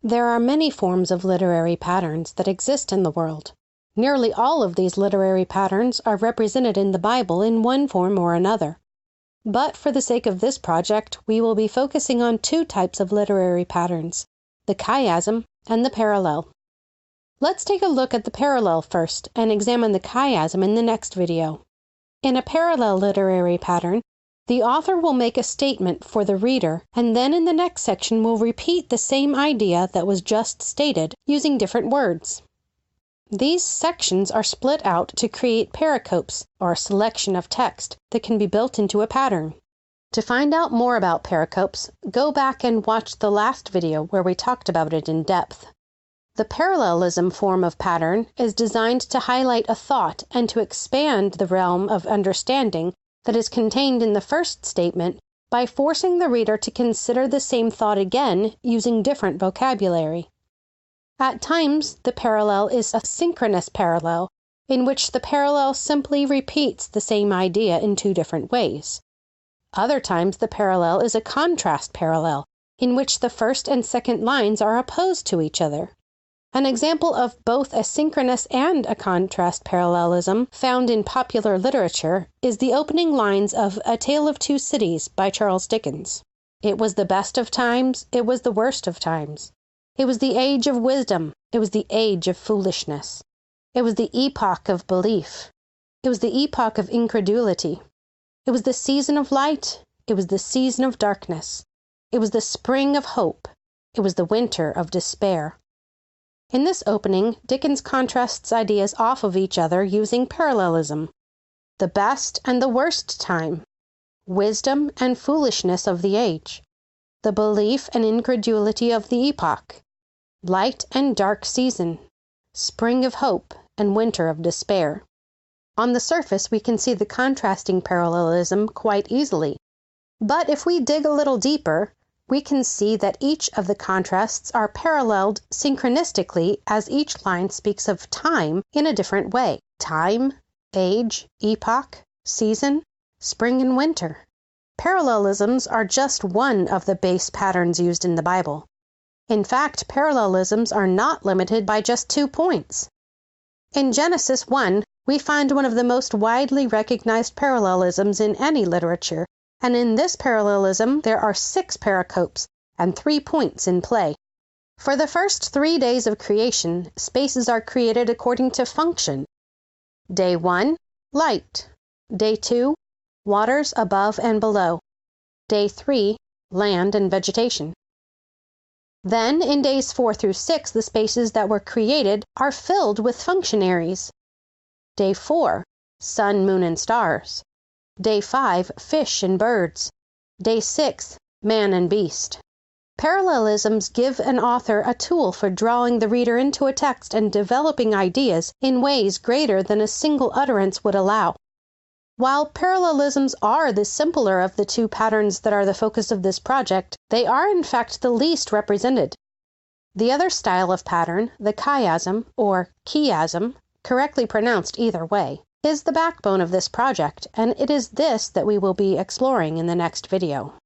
There are many forms of literary patterns that exist in the world. Nearly all of these literary patterns are represented in the Bible in one form or another. But for the sake of this project, we will be focusing on two types of literary patterns, the chiasm and the parallel. Let's take a look at the parallel first and examine the chiasm in the next video. In a parallel literary pattern, the author will make a statement for the reader, and then in the next section will repeat the same idea that was just stated using different words. These sections are split out to create pericopes, or a selection of text, that can be built into a pattern. To find out more about pericopes, go back and watch the last video where we talked about it in depth. The parallelism form of pattern is designed to highlight a thought and to expand the realm of understanding that is contained in the first statement by forcing the reader to consider the same thought again using different vocabulary. At times, the parallel is a synchronous parallel, in which the parallel simply repeats the same idea in two different ways. Other times, the parallel is a contrast parallel, in which the first and second lines are opposed to each other. An example of both a synchronous and a contrast parallelism found in popular literature is the opening lines of A Tale of Two Cities by Charles Dickens. It was the best of times, it was the worst of times. It was the age of wisdom, it was the age of foolishness. It was the epoch of belief. It was the epoch of incredulity. It was the season of light, it was the season of darkness. It was the spring of hope, it was the winter of despair. In this opening, Dickens contrasts ideas off of each other using parallelism. The best and the worst time, wisdom and foolishness of the age, the belief and incredulity of the epoch, light and dark season, spring of hope and winter of despair. On the surface, we can see the contrasting parallelism quite easily. But if we dig a little deeper, we can see that each of the contrasts are paralleled synchronistically as each line speaks of time in a different way. Time, age, epoch, season, spring and winter. Parallelisms are just one of the base patterns used in the Bible. In fact, parallelisms are not limited by just 2 points. In Genesis 1, we find one of the most widely recognized parallelisms in any literature, and in this parallelism there are 6 pericopes and 3 points in play. For the first 3 days of creation, spaces are created according to function. Day 1, light. Day 2, waters above and below. Day 3, land and vegetation. Then, in days 4 through 6, the spaces that were created are filled with functionaries. Day 4, sun, moon, and stars. Day 5, fish and birds. Day 6, man and beast. Parallelisms give an author a tool for drawing the reader into a text and developing ideas in ways greater than a single utterance would allow. While parallelisms are the simpler of the 2 patterns that are the focus of this project, they are in fact the least represented. The other style of pattern, the chiasm or chiasm, correctly pronounced either way, is the backbone of this project, and it is this that we will be exploring in the next video.